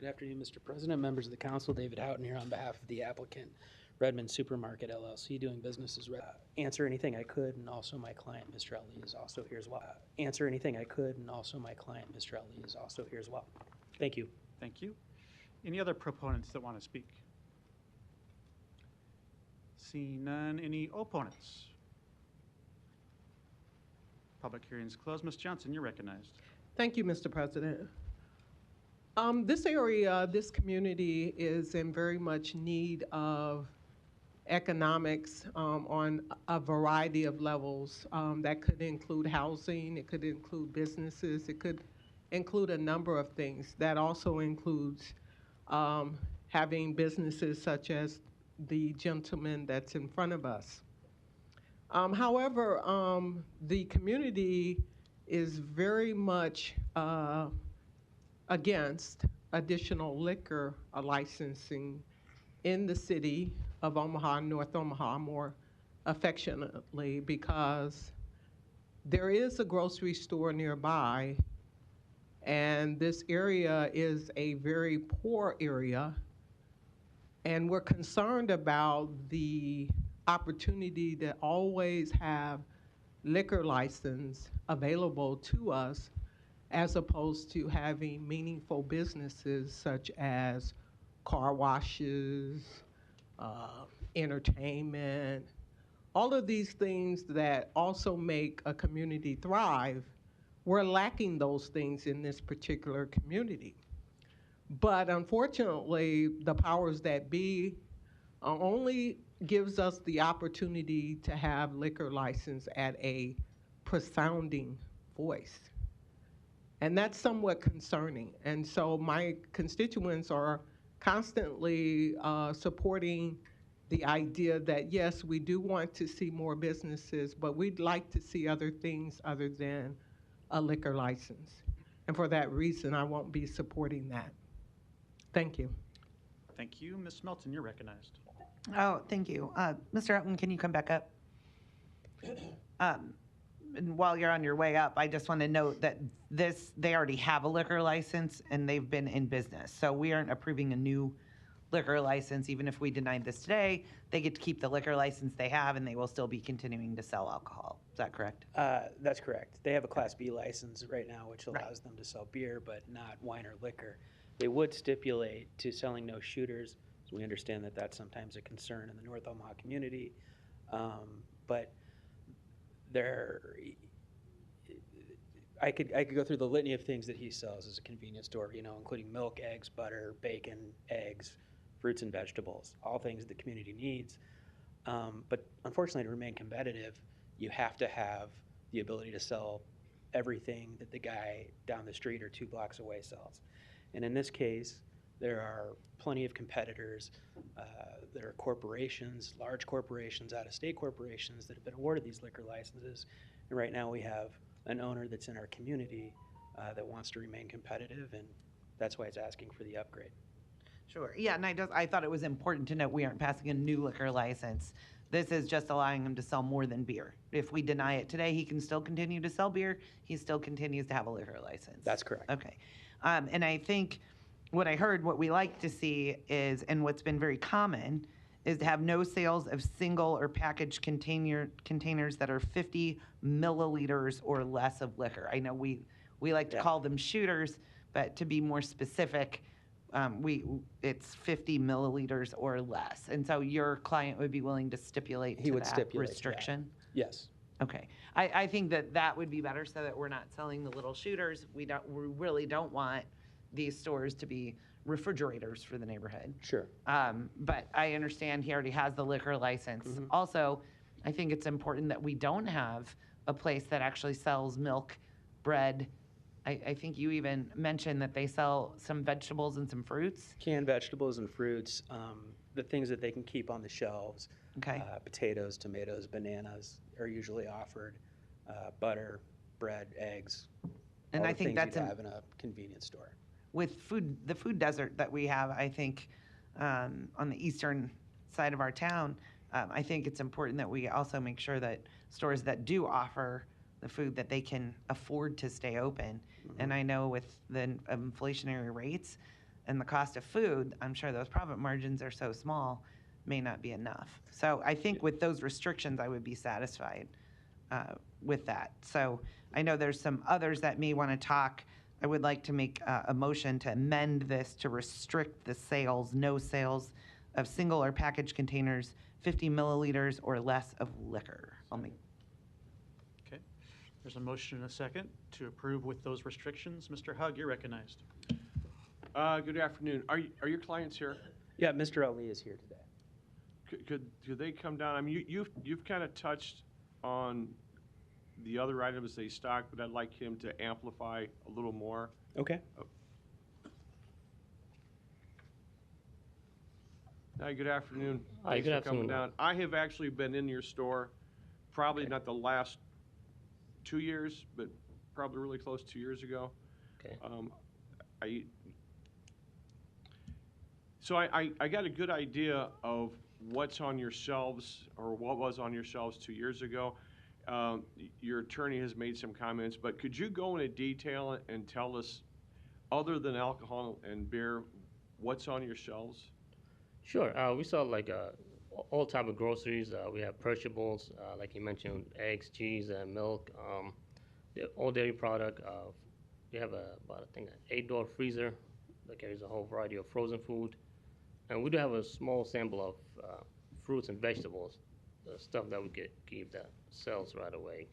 Good afternoon, Mr. President, members of the council. David Houghton here on behalf of the applicant, Redmond Supermarket LLC, doing business as answer anything I could, and also my client, Mr. Ali, is also here as well. Answer anything I could, and also my client, Mr. Ali, is also here as well. Thank you. Thank you. Any other proponents that want to speak? Seeing none, any opponents? Public hearing's closed. Ms. Johnson, you're recognized. Thank you, Mr. President. This area, this community is in very much need of economics on a variety of levels. That could include housing, it could include businesses, it could include a number of things. That also includes having businesses such as the gentleman that's in front of us. However, the community is very much against additional liquor licensing in the city of Omaha, North Omaha, more affectionately, because there is a grocery store nearby, and this area is a very poor area, and we're concerned about the opportunity to always have liquor license available to us, as opposed to having meaningful businesses such as car washes, entertainment, all of these things that also make a community thrive. We're lacking those things in this particular community. But unfortunately, the powers that be only gives us the opportunity to have liquor license at a resounding voice. And that's somewhat concerning. And so my constituents are constantly supporting the idea that, yes, we do want to see more businesses, but we'd like to see other things other than a liquor license. And for that reason, I won't be supporting that. Thank you. Thank you. Ms. Melton, you're recognized. Oh, thank you. Mr. Houghton, can you come back up? And while you're on your way up, I just want to note that they already have a liquor license and they've been in business. So we aren't approving a new liquor license. Even if we denied this today, they get to keep the liquor license they have and they will still be continuing to sell alcohol. Is that correct? That's correct. They have a Class B license right now, which allows them to sell beer, but not wine or liquor. They would stipulate to selling no shooters. So we understand that that's sometimes a concern in the North Omaha community. But I could go through the litany of things that he sells as a convenience store, including milk, eggs, butter, bacon, eggs, fruits and vegetables, all things the community needs. But unfortunately, to remain competitive, you have to have the ability to sell everything that the guy down the street or 2 blocks away sells. And in this case, there are plenty of competitors. There are corporations, large corporations, out-of-state corporations that have been awarded these liquor licenses. And right now we have an owner that's in our community that wants to remain competitive, and that's why it's asking for the upgrade. Sure. Yeah, and I thought it was important to note we aren't passing a new liquor license. This is just allowing him to sell more than beer. If we deny it today, he can still continue to sell beer. He still continues to have a liquor license. That's correct. Okay. And I think what I heard, what we like to see is, and what's been very common, is to have no sales of single or packaged containers that are 50 milliliters or less of liquor. I know we like to call them shooters, but to be more specific, it's 50 milliliters or less. And so your client would be willing to stipulate that restriction? Yes. Okay. I think that would be better so that we're not selling the little shooters. We really don't want these stores to be refrigerators for the neighborhood. Sure. But I understand he already has the liquor license. Mm-hmm. Also, I think it's important that we don't have a place that actually sells milk, bread. I think you even mentioned that they sell some vegetables and some fruits. Canned vegetables and fruits, the things that they can keep on the shelves. Okay. Potatoes, tomatoes, bananas are usually offered. Butter, bread, eggs. And I think that's have in a convenience store. With the food desert that we have, I think on the eastern side of our town, I think it's important that we also make sure that stores that do offer the food that they can afford to stay open. Mm-hmm. And I know with the inflationary rates, and the cost of food, I'm sure those profit margins are so small, may not be enough. So I think with those restrictions, I would be satisfied with that. So I know there's some others that may want to talk. I would like to make a motion to amend this to restrict the sales, no sales of single or package containers, 50 milliliters or less of liquor. I'll make. Okay. There's a motion and a second to approve with those restrictions. Mr. Hug, you're recognized. Good afternoon. Are your clients here? Yeah, Mr. Ali is here today. Could they come down? I mean, you've kind of touched on the other items they stock, but I'd like him to amplify a little more. Okay. Hi, good afternoon. Hi, Thanks good for coming afternoon. down. I have actually been in your store, probably not the last 2 years, but probably really close 2 years ago. Okay. So I got a good idea of what's on your shelves, or what was on your shelves 2 years ago. Your attorney has made some comments, but could you go into detail and tell us, other than alcohol and beer, what's on your shelves? Sure. We sell like all type of groceries. We have perishables, like you mentioned, eggs, cheese, and milk. All dairy product. We have about I think an 8-door freezer that carries a whole variety of frozen food, and we do have a small sample of fruits and vegetables, stuff that we could keep that sells right away.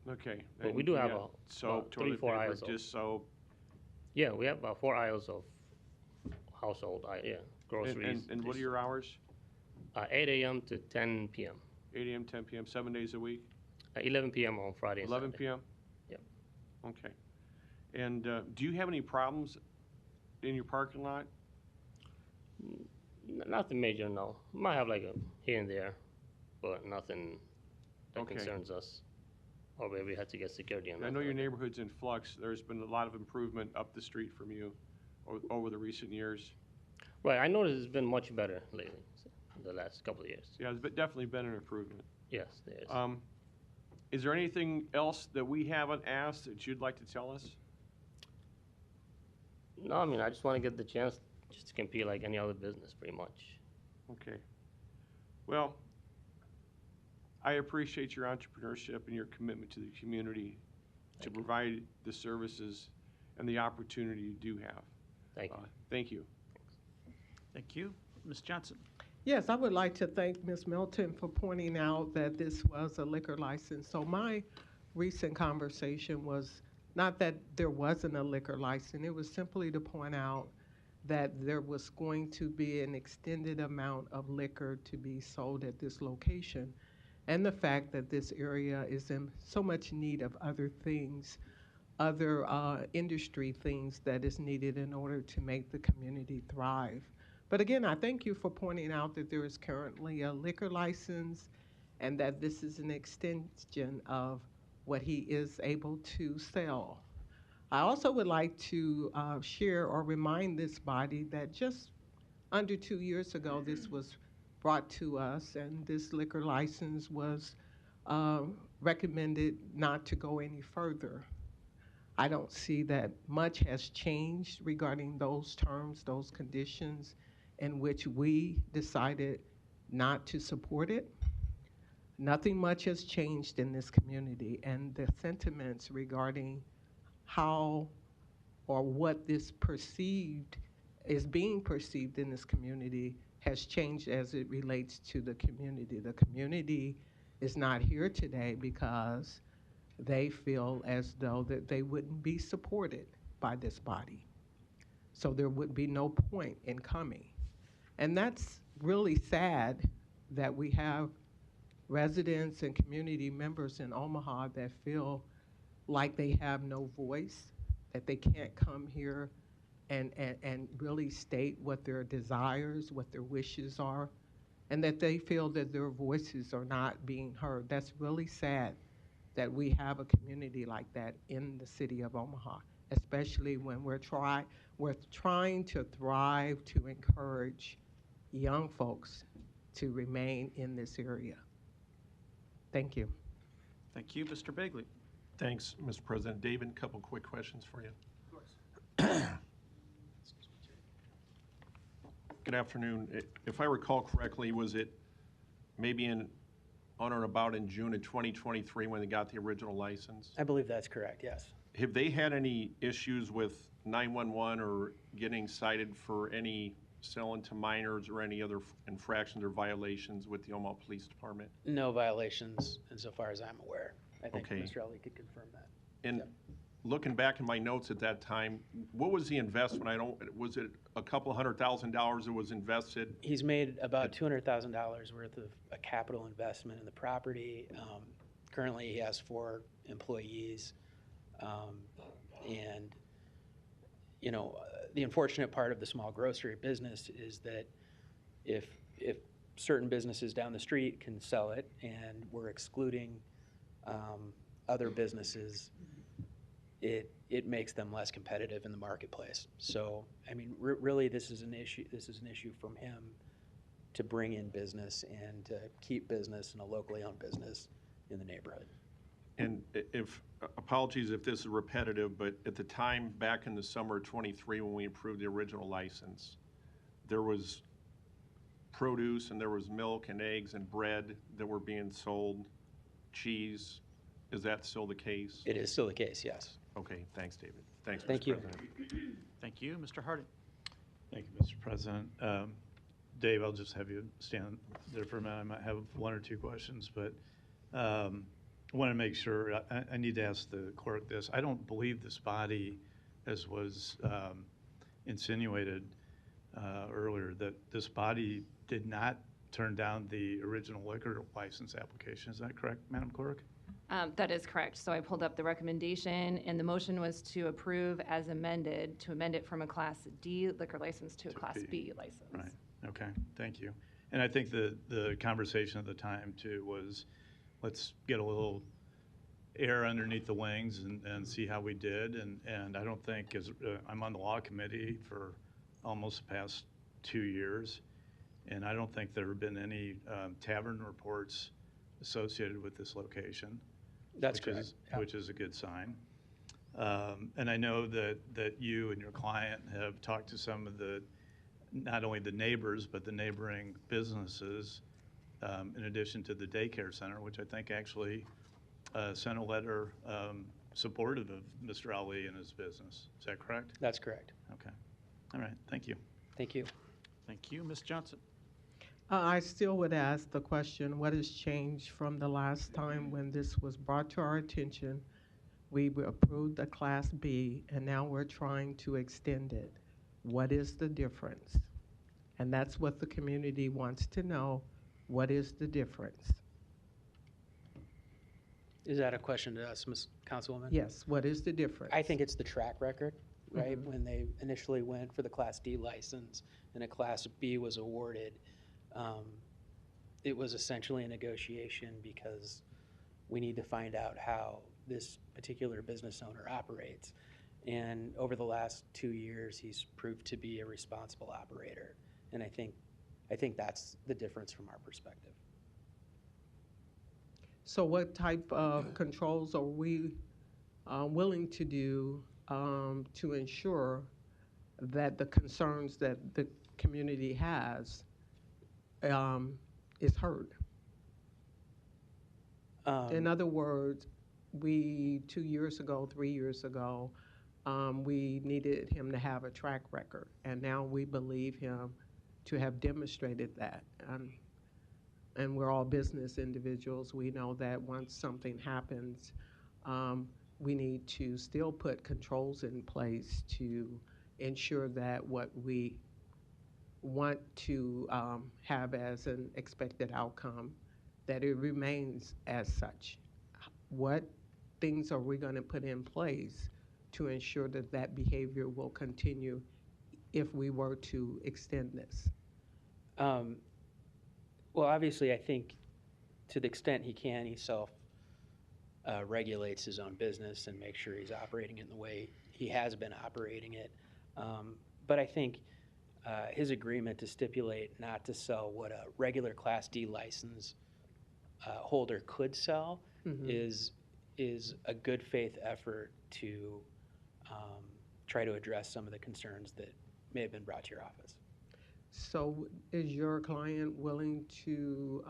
Okay. But we do have soap, about 3, toilet 4 paper, aisles of- just soap. Yeah, we have about 4 aisles of household, groceries. And what are your hours? 8 a.m. to 10 p.m. 8 a.m., 10 p.m., 7 days a week? 11 p.m. on Friday and 11 Saturday. p.m.? Yep. Okay. And do you have any problems in your parking lot? Nothing major, no. Might have like a here and there, but nothing that Okay. concerns us. Or where we had to get security on I that. know your neighborhood's in flux. There's been a lot of improvement up the street from you over the recent years. Right, I noticed it's been much better lately, the last couple of years. Yeah, there's definitely been an improvement. Yes, there is. Is there anything else that we haven't asked that you'd like to tell us? No, I mean, I just want to get the chance just to compete like any other business, pretty much. Okay. Well, I appreciate your entrepreneurship and your commitment to the community to Thank you. provide the services and the opportunity you do have. Thank you. Thank you. Thank you. Ms. Johnson. Yes, I would like to thank Ms. Milton for pointing out that this was a liquor license. So my recent conversation was not that there wasn't a liquor license, it was simply to point out that there was going to be an extended amount of liquor to be sold at this location, and the fact that this area is in so much need of other things, other industry things that is needed in order to make the community thrive. But again, I thank you for pointing out that there is currently a liquor license and that this is an extension of what he is able to sell. I also would like to share or remind this body that just under 2 years ago, this was brought to us, and this liquor license was recommended not to go any further. I don't see that much has changed regarding those terms, those conditions in which we decided not to support it. Nothing much has changed in this community, and the sentiments regarding how or what this perceived is being perceived in this community has changed as it relates to the community. The community is not here today because they feel as though that they wouldn't be supported by this body. So there would be no point in coming. And that's really sad that we have residents and community members in Omaha that feel like they have no voice, that they can't come here and really state what their desires, what their wishes are, and that they feel that their voices are not being heard. That's really sad that we have a community like that in the city of Omaha, especially when we're trying to thrive to encourage young folks to remain in this area. Thank you. Thank you. Mr. Bagley. Thanks, Mr. President. David, a couple quick questions for you. Of course. Good afternoon. If I recall correctly, was it maybe on or about in June of 2023 when they got the original license? I believe that's correct, yes. Have they had any issues with 911 or getting cited for any selling to minors or any other infractions or violations with the Omaha Police Department? No violations insofar as I'm aware. I think Okay. Mr. Ali could confirm that. And Yep. looking back in my notes at that time, what was the investment? Was it a couple $100,000 that was invested? He's made about $200,000 worth of a capital investment in the property. Currently, he has 4 employees. And, you know, the unfortunate part of the small grocery business is that if certain businesses down the street can sell it and we're excluding other businesses, it makes them less competitive in the marketplace. So, I mean, really, this is an issue from him to bring in business and to keep business and a locally owned business in the neighborhood. And apologies if this is repetitive, but at the time, back in the summer of '23, when we approved the original license, there was produce and there was milk and eggs and bread that were being sold, cheese. Is that still the case? It is still the case, yes. Okay, thanks, David. Thanks, Thank Mr. you. President. Thank you. Mr. Harding? Thank you, Mr. President. Dave, I'll just have you stand there for a minute. I might have 1 or 2 questions, but I want to make sure, I need to ask the clerk this. I don't believe this body, as was insinuated earlier, that this body did not turn down the original liquor license application. Is that correct, Madam Clerk? That is correct. So I pulled up the recommendation, and the motion was to approve as amended, to amend it from a Class D liquor license to a Class B license. Right, okay, thank you. And I think the conversation at the time too was, let's get a little air underneath the wings and see how we did. And I don't think, I'm on the law committee for almost the past 2 years, and I don't think there have been any tavern reports associated with this location. That's correct. Yeah. Which is a good sign. And I know that you and your client have talked to some of not only the neighbors, but the neighboring businesses, in addition to the daycare center, which I think actually sent a letter supportive of Mr. Ali and his business. Is that correct? That's correct. Okay. All right. Thank you. Thank you. Thank you. Ms. Johnson? I still would ask the question, what has changed from the last time when this was brought to our attention? We approved the Class B, and now we're trying to extend it. What is the difference? And that's what the community wants to know. What is the difference? Is that a question to us, Ms. Councilwoman? Yes, what is the difference? I think it's the track record, right? Mhm. When they initially went for the Class D license and a Class B was awarded, it was essentially a negotiation because we need to find out how this particular business owner operates. And over the last 2 years, he's proved to be a responsible operator. And I think that's the difference from our perspective. So what type of controls are we willing to do to ensure that the concerns that the community has is heard? In other words, 2 years ago, 3 years ago, we needed him to have a track record, and now we believe him to have demonstrated that. And we're all business individuals. We know that once something happens, we need to still put controls in place to ensure that what we want to have as an expected outcome, that it remains as such. What things are we going to put in place to ensure that that behavior will continue if we were to extend this? Well, obviously, I think to the extent he can, he regulates his own business and makes sure he's operating it in the way he has been operating it. But I think his agreement to stipulate not to sell what a regular Class D license holder could sell is a good faith effort to try to address some of the concerns that may have been brought to your office. So is your client willing to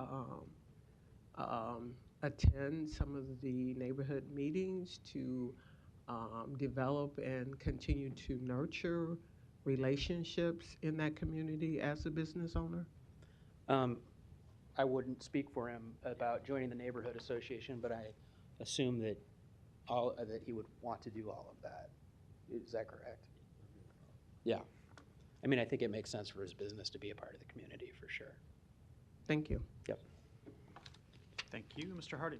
attend some of the neighborhood meetings to develop and continue to nurture relationships in that community as a business owner? I wouldn't speak for him about joining the neighborhood association, but I assume that that he would want to do all of that. Is that correct? Yeah. I mean, I think it makes sense for his business to be a part of the community, for sure. Thank you. Yep. Thank you. Mr. Harding?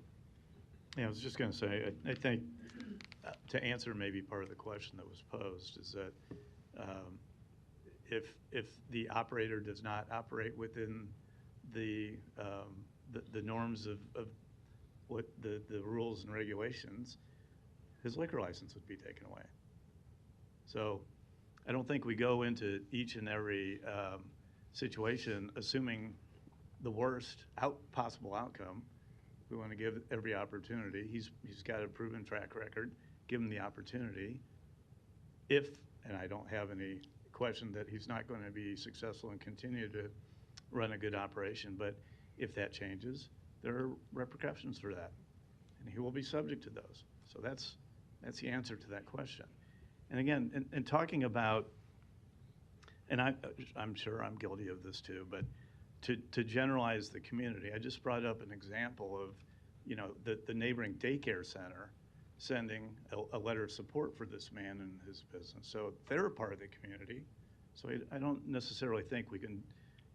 Yeah, I was just going to say, I think to answer maybe part of the question that was posed is that if the operator does not operate within the norms of what the rules and regulations, his liquor license would be taken away. So I don't think we go into each and every situation assuming the worst possible outcome. We want to give every opportunity. He's got a proven track record. Give him the opportunity. If, and I don't have any question that he's not going to be successful and continue to run a good operation, but if that changes, there are repercussions for that, and he will be subject to those. So that's the answer to that question. And again, in talking about, and I'm sure I'm guilty of this too, but to generalize the community, I just brought up an example of, the neighboring daycare center sending a letter of support for this man and his business. So they're a part of the community. So I don't necessarily think we can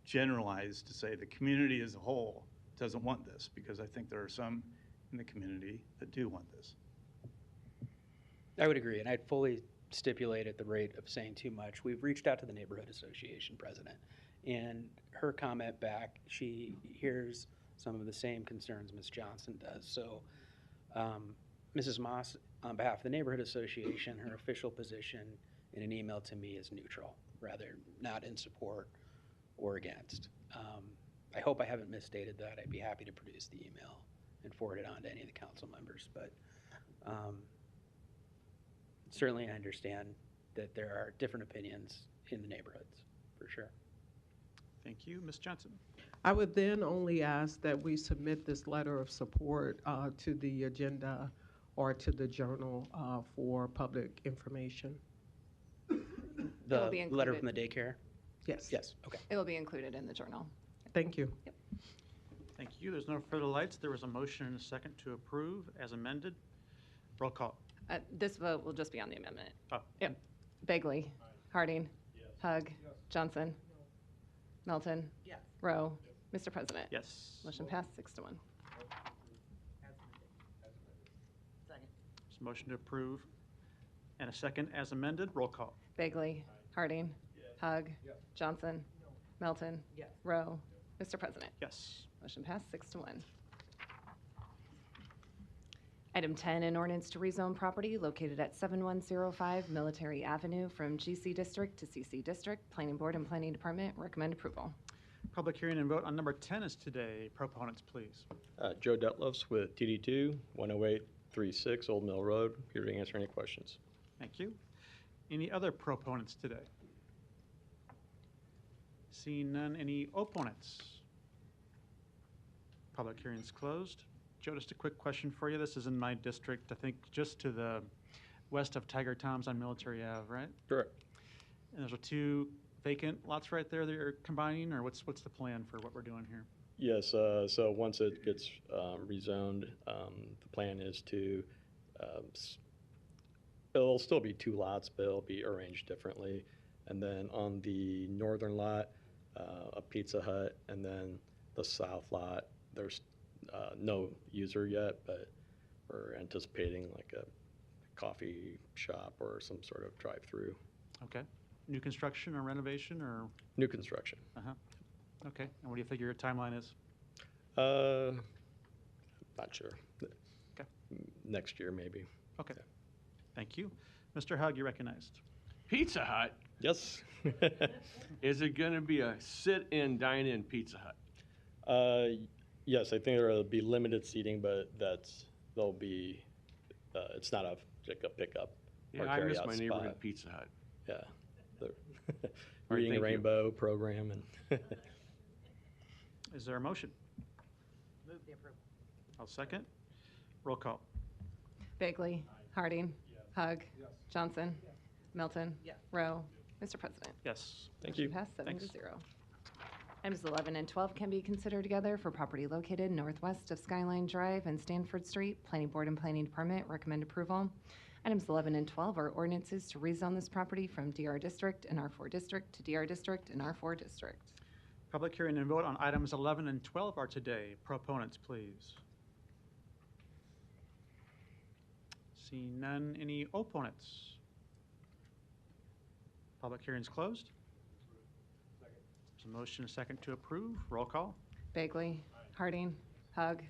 generalize to say the community as a whole doesn't want this, because I think there are some in the community that do want this. I would agree, and I'd fully stipulate at the rate of saying too much. We've reached out to the neighborhood association president, and her comment back, she hears some of the same concerns Ms. Johnson does. So Mrs. Moss, on behalf of the neighborhood association, her official position in an email to me is neutral, rather not in support or against. I hope I haven't misstated that. I'd be happy to produce the email and forward it on to any of the council members, but certainly I understand that there are different opinions in the neighborhoods, for sure. Thank you. Ms. Johnson? I would then only ask that we submit this letter of support to the agenda or to the journal for public information. The be letter included. from the daycare? Yes. Yes, okay. It will be included in the journal. Thank you. Thank you. There's no further lights. There was a motion and a second to approve as amended. Roll call. This vote will just be on the amendment. Oh. Yep. Bagley. Harding. Hug. Johnson. Melton. Rowe. Mr. President. Yes. Motion passed 6-1. There's a motion to approve and a second as amended. Roll call. Bagley. Harding. Hug. Johnson. Melton. Rowe. Mr. President. Yes. Motion passed 6-1. Item 10, an ordinance to rezone property located at 7105 Military Avenue from GC District to CC District. Planning Board and Planning Department recommend approval. Public hearing and vote on number 10 is today. Proponents, please. Joe Detlefs with TD2, 10836 Old Mill Road, here to answer any questions. Thank you. Any other proponents today? Seeing none, any opponents? Public hearing's closed. Joe, just a quick question for you. This is in my district, I think just to the west of Tiger Tom's on Military Ave, right? Correct. And there's 2 vacant lots right there that you're combining, or what's the plan for what we're doing here? Yes, so once it gets rezoned, the plan is to, it'll still be 2 lots, but it'll be arranged differently. And then on the northern lot, a Pizza Hut, and then the south lot, there's no user yet, but we're anticipating like a coffee shop or some sort of drive-through. Okay. New construction or renovation or? New construction. Uh-huh. Okay. And what do you figure your timeline is? Not sure. Okay. Next year, maybe. Okay. Thank you. Mr. Hug, you're recognized. Pizza Hut, Yes. is it going to be a sit-in, dine-in Pizza Hut? Yes, I think there'll be limited seating, but there'll be, it's not like a pickup or Yeah, I miss carryout my spot. neighborhood Pizza Hut. Yeah. right, Reading a thank you. Rainbow program and Is there a motion? Move the approval. I'll second. Roll call. Bagley. Harding. Hug. Johnson. Milton. Rowe. Mr. President. Yes. thank Motion you. passed 7 to Thanks. 0. Items 11 and 12 can be considered together for property located northwest of Skyline Drive and Stanford Street. Planning Board and Planning Department recommend approval. Items 11 and 12 are ordinances to rezone this property from DR District and R4 District to DR District and R4 District. Public hearing and vote on items 11 and 12 are today. Proponents, please. Seeing none, any opponents? Public hearing's closed. There's a motion, a second to approve. Roll call. Bagley. Harding. Hug.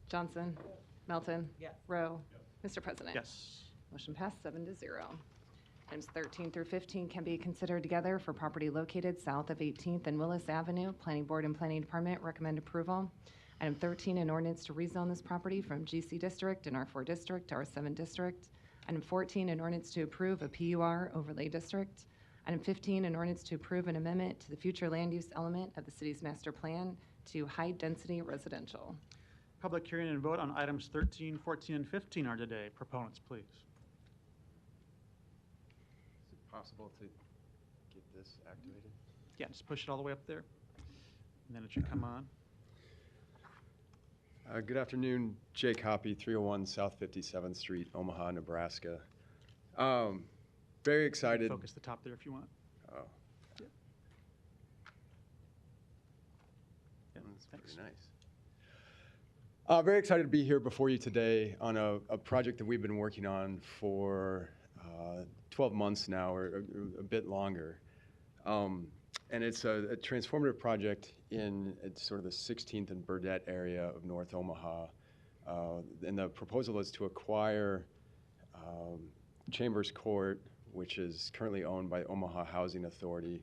Johnson. Melton. Rowe. Mr. President. Yes. Motion passed 7 to 0. Items 13 through 15 can be considered together for property located south of 18th and Willis Avenue. Planning Board and Planning Department recommend approval. Item 13, an ordinance to rezone this property from GC District and R4 District to R7 District. Item 14, an ordinance to approve a PUR overlay district. Item 15, an ordinance to approve an amendment to the future land use element of the city's master plan to high-density residential. Public hearing and vote on items 13, 14, and 15 are today. Proponents, please. Is it possible to get this activated? Yeah, just push it all the way up there, and then it should come on. Good afternoon, Jake Hoppy, 301 South 57th Street, Omaha, Nebraska. Very excited. Focus the top there if you want. Oh, Yeah. Yeah, that's thanks. pretty nice. Very excited to be here before you today on a project that we've been working on for 12 months now, or a bit longer. And it's a transformative project in sort of the 16th and Burdett area of North Omaha. And the proposal is to acquire Chambers Court, which is currently owned by Omaha Housing Authority,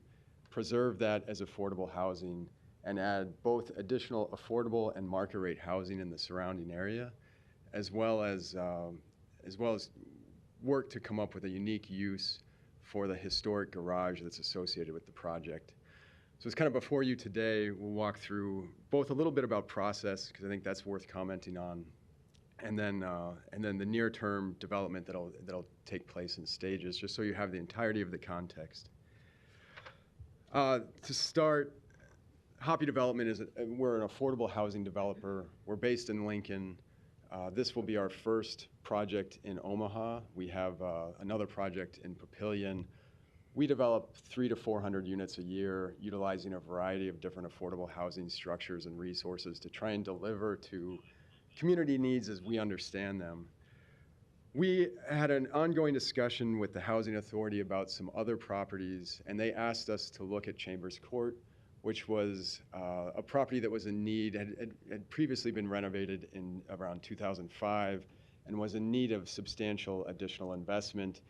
preserve that as affordable housing, and add both additional affordable and market rate housing in the surrounding area, as well as work to come up with a unique use for the historic garage that's associated with the project. So it's kind of before you today. We'll walk through both a little bit about process, because I think that's worth commenting on, and then the near-term development that'll take place in stages, just so you have the entirety of the context. To start, Hoppy Development we're an affordable housing developer. We're based in Lincoln. This will be our first project in Omaha. We have another project in Papillion. We develop 300 to 400 units a year, utilizing a variety of different affordable housing structures and resources to try and deliver to community needs as we understand them. We had an ongoing discussion with the Housing Authority about some other properties, and they asked us to look at Chambers Court, which was a property that was in need, had previously been renovated in around 2005, and was in need of substantial additional investment.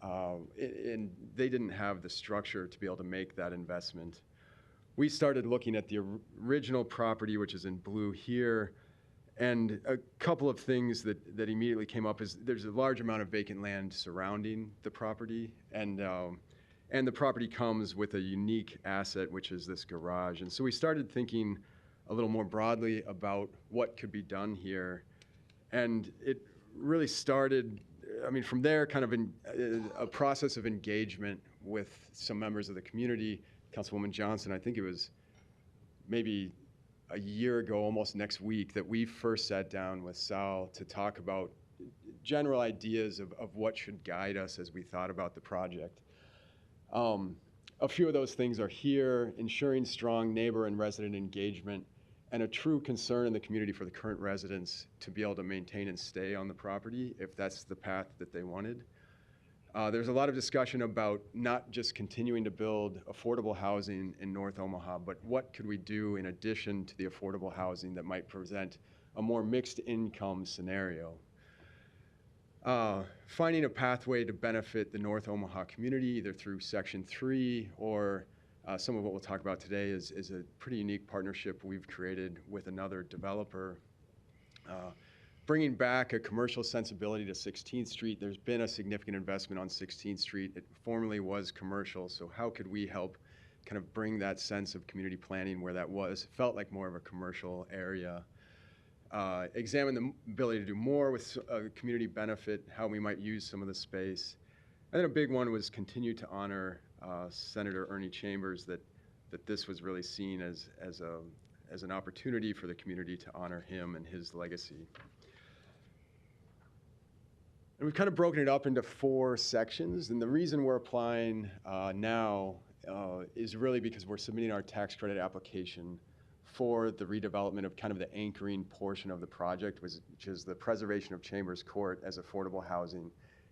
And they didn't have the structure to be able to make that investment. We started looking at the original property, which is in blue here, and a couple of things that immediately came up is there's a large amount of vacant land surrounding the property, and the property comes with a unique asset, which is this garage. And so we started thinking a little more broadly about what could be done here. And it really started, from there, kind of a process of engagement with some members of the community. Councilwoman Johnson, I think it was maybe a year ago, almost next week, that we first sat down with Sal to talk about general ideas of what should guide us as we thought about the project. A few of those things are here: ensuring strong neighbor and resident engagement, and a true concern in the community for the current residents to be able to maintain and stay on the property if that's the path that they wanted. There's a lot of discussion about not just continuing to build affordable housing in North Omaha, but what could we do in addition to the affordable housing that might present a more mixed income scenario. Finding a pathway to benefit the North Omaha community, either through Section 3 or some of what we'll talk about today is a pretty unique partnership we've created with another developer. Bringing back a commercial sensibility to 16th Street. There's been a significant investment on 16th Street. It formerly was commercial, so how could we help kind of bring that sense of community planning where that felt like more of a commercial area. Examine the ability to do more with community benefit, how we might use some of the space. And then a big one was continue to honor Senator Ernie Chambers, that this was really seen as an opportunity for the community to honor him and his legacy. And we've kind of broken it up into 4 sections, and the reason we're applying now is really because we're submitting our tax credit application for the redevelopment of kind of the anchoring portion of the project, which is the preservation of Chambers Court as affordable housing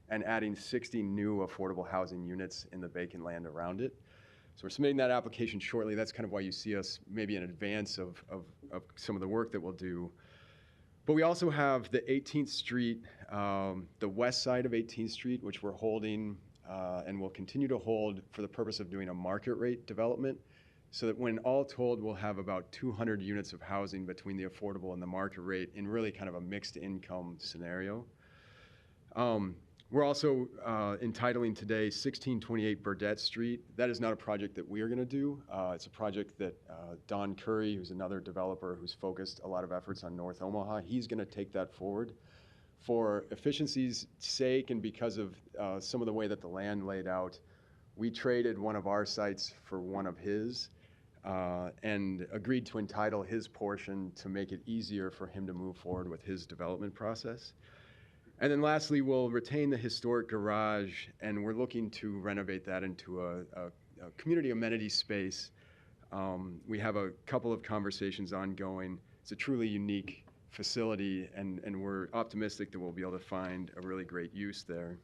and adding 60 new affordable housing units in the vacant land around it. So we're submitting that application shortly. That's kind of why you see us maybe in advance of some of the work that we'll do. But we also have the 18th Street, the west side of 18th Street, which we're holding and will continue to hold for the purpose of doing a market rate development, so that when all told, we'll have about 200 units of housing between the affordable and the market rate in really kind of a mixed income scenario. We're also entitling today 1628 Burdette Street. That is not a project that we are going to do. It's a project that Don Curry, who's another developer who's focused a lot of efforts on North Omaha, he's going to take that forward. For efficiency's sake and because of some of the way that the land laid out, we traded one of our sites for one of his and agreed to entitle his portion to make it easier for him to move forward with his development process. And then lastly, we'll retain the historic garage, and we're looking to renovate that into a community amenity space. We have a couple of conversations ongoing. It's a truly unique facility, and we're optimistic that we'll be able to find a really great use there.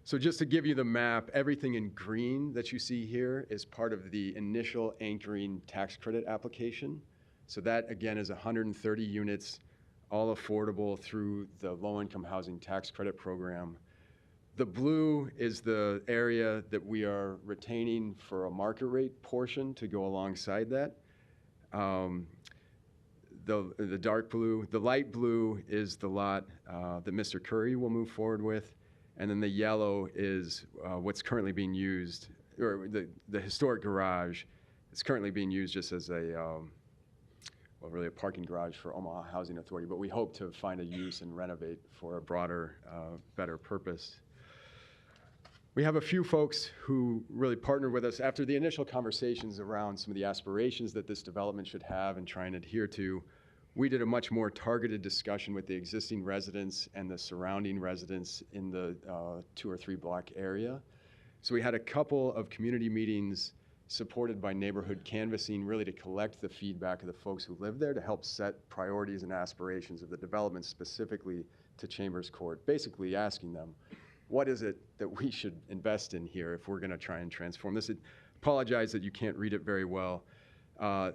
So just to give you the map, everything in green that you see here is part of the initial anchoring tax credit application. So that, again, is 130 units, all affordable through the low-income housing tax credit program. The blue is the area that we are retaining for a market rate portion to go alongside that. The dark blue, the light blue is the lot that Mr. Curry will move forward with, and then the yellow is what's currently being used, or the historic garage is currently being used just as well, really a parking garage for Omaha Housing Authority, but we hope to find a use and renovate for a broader, better purpose. We have a few folks who really partnered with us after the initial conversations around some of the aspirations that this development should have and try and adhere to. We did a much more targeted discussion with the existing residents and the surrounding residents in the 2 or 3 block area. So we had a couple of community meetings supported by neighborhood canvassing, really to collect the feedback of the folks who live there to help set priorities and aspirations of the development specifically to Chambers Court, basically asking them, what is it that we should invest in here if we're going to try and transform this? I apologize that you can't read it very well.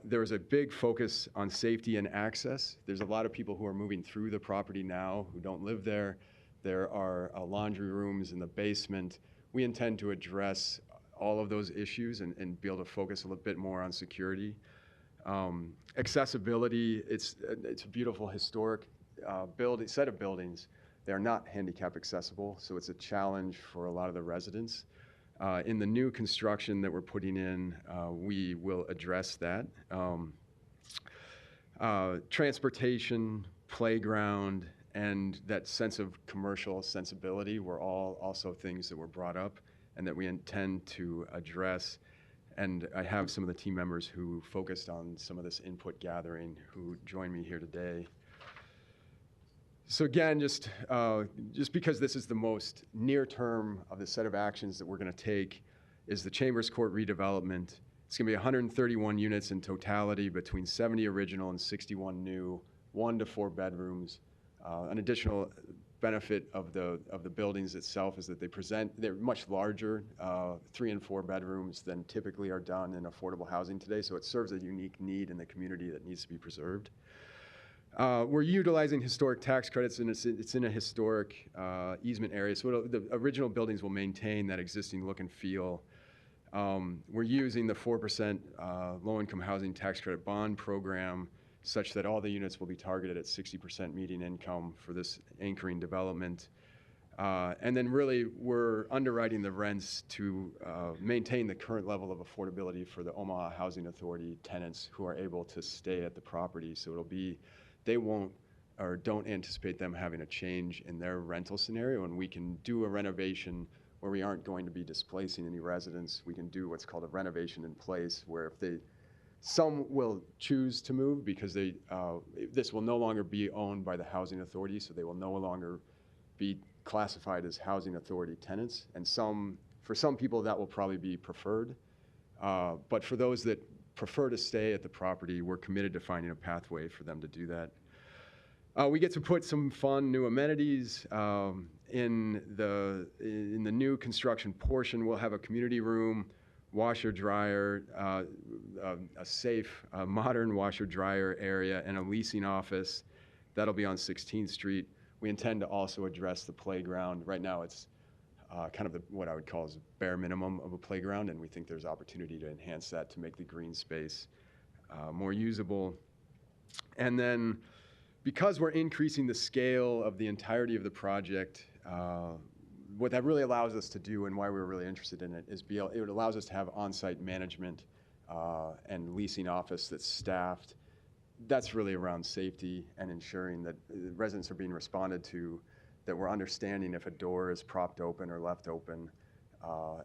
There is a big focus on safety and access. There's a lot of people who are moving through the property now who don't live there. There are laundry rooms in the basement. We intend to address all of those issues and be able to focus a little bit more on security. Accessibility, it's a beautiful historic set of buildings. They are not handicap accessible, so it's a challenge for a lot of the residents. In the new construction that we're putting in, we will address that. Transportation, playground, and that sense of commercial sensibility were all also things that were brought up and that we intend to address. And I have some of the team members who focused on some of this input gathering who join me here today. So again, just because this is the most near term of the set of actions that we're going to take is the Chambers Court redevelopment. It's going to be 131 units in totality between 70 original and 61 new, 1 to 4 bedrooms. An additional benefit of the buildings itself is that they're much larger, 3 and 4 bedrooms than typically are done in affordable housing today. So it serves a unique need in the community that needs to be preserved. We're utilizing historic tax credits, and it's in a historic easement area. So the original buildings will maintain that existing look and feel. We're using the 4% low-income housing tax credit bond program such that all the units will be targeted at 60% median income for this anchoring development. And then really, we're underwriting the rents to maintain the current level of affordability for the Omaha Housing Authority tenants who are able to stay at the property. So it'll be, they won't or don't anticipate them having a change in their rental scenario, and we can do a renovation where we aren't going to be displacing any residents. We can do what's called a renovation in place, where if they, some will choose to move because they, this will no longer be owned by the Housing Authority, so they will no longer be classified as Housing Authority tenants, and for some people that will probably be preferred. But for those that prefer to stay at the property, we're committed to finding a pathway for them to do that. We get to put some fun new amenities in the new construction portion. We'll have a community room, washer dryer, a safe, modern washer dryer area, and a leasing office. That'll be on 16th Street. We intend to also address the playground. Right now, it's kind of what I would call is bare minimum of a playground, and we think there's opportunity to enhance that to make the green space more usable. And then, because we're increasing the scale of the entirety of the project, what that really allows us to do and why we're really interested in it is it allows us to have on-site management and leasing office that's staffed. That's really around safety and ensuring that residents are being responded to, that we're understanding if a door is propped open or left open,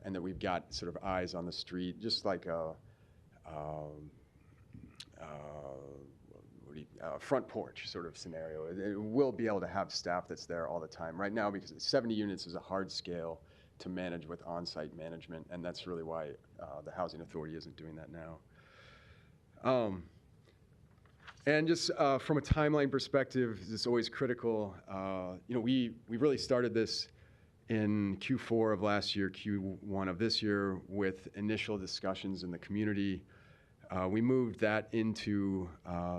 and that we've got sort of eyes on the street, just like a front porch sort of scenario. It will be able to have staff that's there all the time. Right now, because 70 units is a hard scale to manage with on-site management, and that's really why the Housing Authority isn't doing that now. And just from a timeline perspective, it's always critical. You know, we really started this in Q4 of last year, Q1 of this year, with initial discussions in the community. We moved that into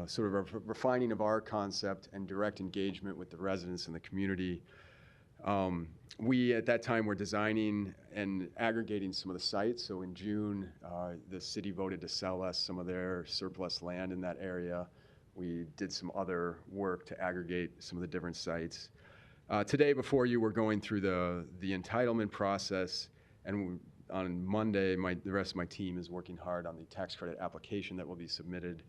sort of a refining of our concept and direct engagement with the residents in the community. We, at that time, were designing and aggregating some of the sites. So in June, the city voted to sell us some of their surplus land in that area. We did some other work to aggregate some of the different sites. Today, before you, we're going through the entitlement process, and on Monday, the rest of my team is working hard on the tax credit application that will be submitted.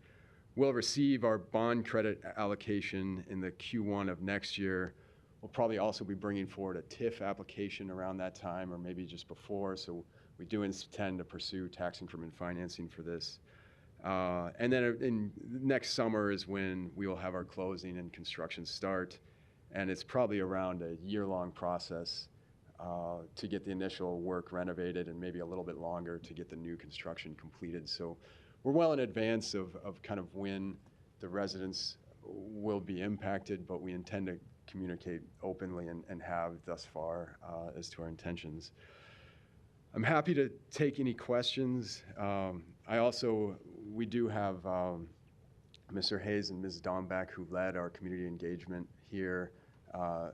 We'll receive our bond credit allocation in the Q1 of next year. We'll probably also be bringing forward a TIF application around that time, or maybe just before, so we do intend to pursue tax increment financing for this. And then in next summer is when we will have our closing and construction start, and it's probably around a year-long process to get the initial work renovated, and maybe a little bit longer to get the new construction completed. So we're well in advance of kind of when the residents will be impacted, but we intend to communicate openly and have thus far as to our intentions. I'm happy to take any questions. We do have Mr. Hayes and Ms. Dombeck, who led our community engagement here,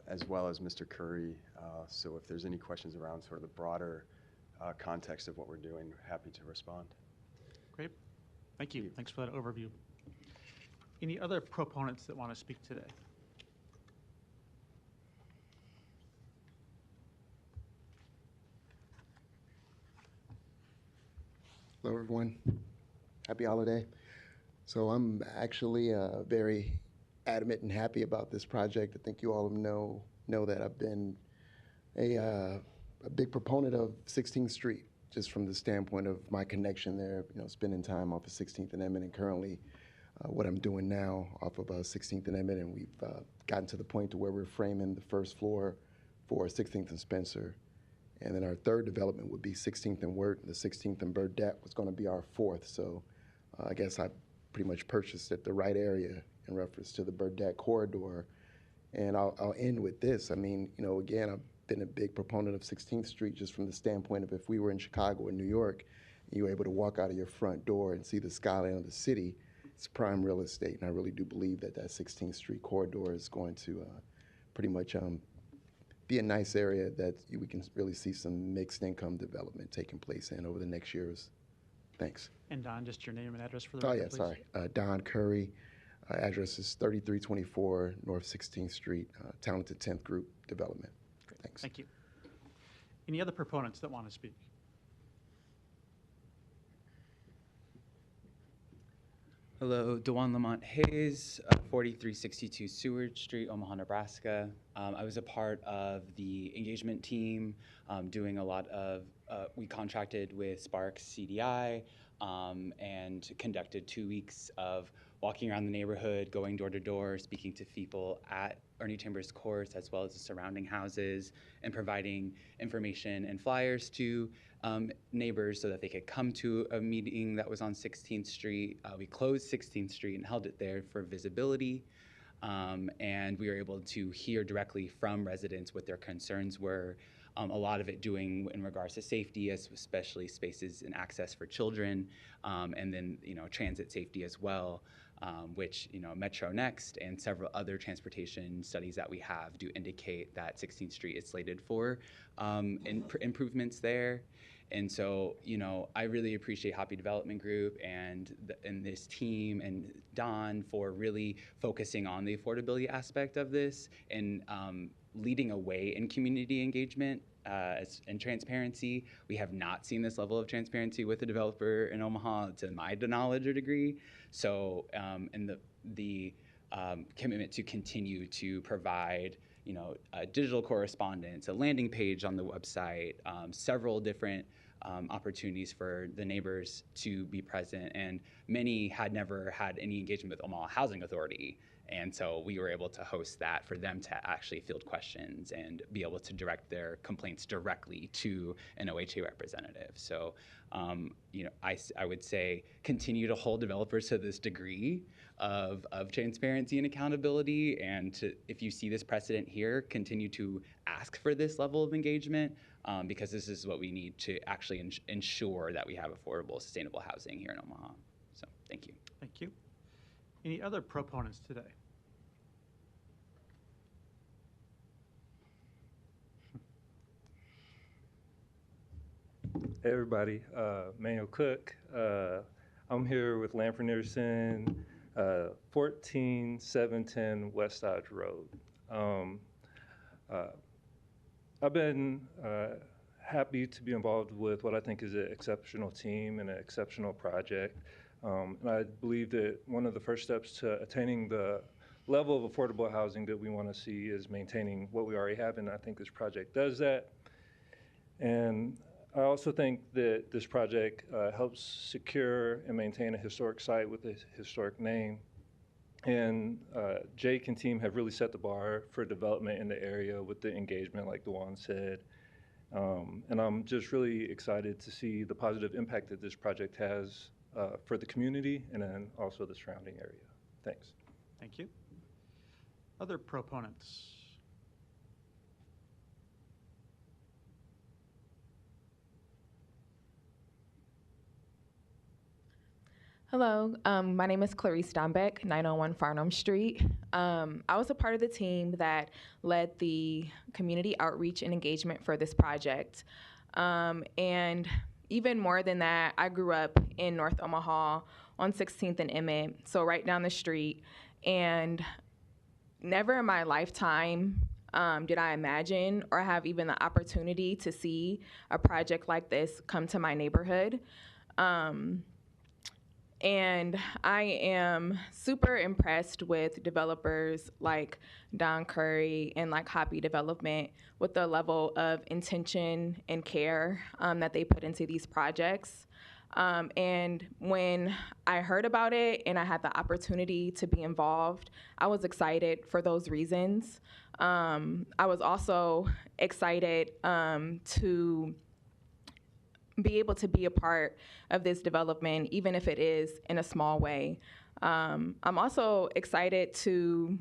as well as Mr. Curry. So if there's any questions around sort of the broader context of what we're doing, happy to respond. Great. Thank you. Thanks for that overview. Any other proponents that want to speak today? Hello, everyone. Happy holiday. So I'm actually very adamant and happy about this project. I think you all know that I've been a big proponent of 16th Street, just from the standpoint of my connection there, you know, spending time off of 16th and Edmond, and currently what I'm doing now off of 16th and Edmond, and we've gotten to the point to where we're framing the first floor for 16th and Spencer. And then our third development would be 16th and Wirt, and the 16th and Burdette was going to be our fourth. So I guess I pretty much purchased at the right area in reference to the Burdette corridor. And I'll end with this. I mean, you know, again, I've been a big proponent of 16th Street just from the standpoint of if we were in Chicago or New York, and you were able to walk out of your front door and see the skyline of the city, it's prime real estate. And I really do believe that 16th Street corridor is going to pretty much be a nice area that we can really see some mixed income development taking place in over the next years. Thanks. And Don, just your name and address for the Oh, record, yeah, please. sorry. Don Curry. Address is 3324 North 16th Street, Talented 10th Group Development. Great. Thanks. Thank you. Any other proponents that want to speak? Hello, Dewan Lamont Hayes, 4362 Seward Street, Omaha, Nebraska. I was a part of the engagement team, doing a lot of, we contracted with Sparks CDI and conducted 2 weeks of walking around the neighborhood, going door to door, speaking to people at Ernie Chambers Courts as well as the surrounding houses, and providing information and flyers to neighbors so that they could come to a meeting that was on 16th Street. We closed 16th Street and held it there for visibility. And we were able to hear directly from residents what their concerns were. A lot of it doing in regards to safety, especially spaces and access for children, and then transit safety as well, which Metro Next and several other transportation studies that we have do indicate that 16th Street is slated for improvements there. And so, I really appreciate Hoppy Development Group and this team and Don for really focusing on the affordability aspect of this and leading a way in community engagement and transparency. We have not seen this level of transparency with a developer in Omaha, to my knowledge or degree. So, and the commitment to continue to provide digital correspondence, a landing page on the website, several different opportunities for the neighbors to be present. And many had never had any engagement with Omaha Housing Authority. And so we were able to host that for them to actually field questions and be able to direct their complaints directly to an OHA representative. So, I would say continue to hold developers to this degree of transparency and accountability. And if you see this precedent here, continue to ask for this level of engagement because this is what we need to actually ensure that we have affordable, sustainable housing here in Omaha. So, thank you. Thank you. Any other proponents today? Hey everybody, Manuel Cook. I'm here with Lampreneerson, 14710 West Dodge Road. I've been happy to be involved with what I think is an exceptional team and an exceptional project. And I believe that one of the first steps to attaining the level of affordable housing that we want to see is maintaining what we already have, and I think this project does that. And I also think that this project helps secure and maintain a historic site with a historic name. And Jake and team have really set the bar for development in the area with the engagement, like Dewan said. And I'm just really excited to see the positive impact that this project has for the community and then also the surrounding area. Thanks. Thank you. Other proponents? Hello, my name is Clarice Dombeck, 901 Farnham Street. I was a part of the team that led the community outreach and engagement for this project. And even more than that, I grew up in North Omaha on 16th and Emmett, so right down the street. And never in my lifetime did I imagine or have even the opportunity to see a project like this come to my neighborhood. And I am super impressed with developers like Don Curry and like Hoppy Development with the level of intention and care that they put into these projects. And when I heard about it and I had the opportunity to be involved, I was excited for those reasons. I was also excited to be able to be a part of this development, even if it is in a small way. I'm also excited to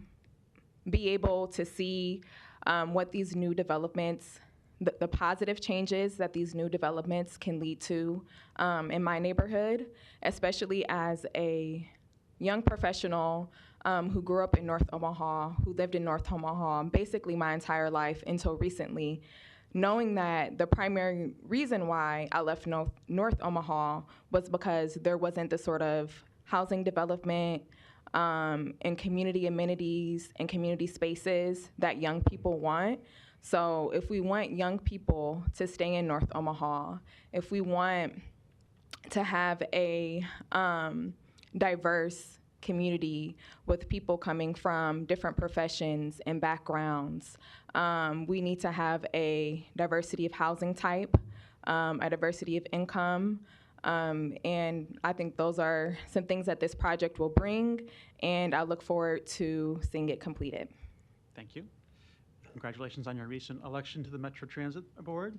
be able to see what these new developments, the positive changes that these new developments can lead to in my neighborhood, especially as a young professional who grew up in North Omaha, who lived in North Omaha basically my entire life until recently. Knowing that the primary reason why I left North Omaha was because there wasn't the sort of housing development and community amenities and community spaces that young people want. So if we want young people to stay in North Omaha, if we want to have a diverse community with people coming from different professions and backgrounds, we need to have a diversity of housing type, a diversity of income, and I think those are some things that this project will bring, and I look forward to seeing it completed. Thank you. Congratulations on your recent election to the Metro Transit Board.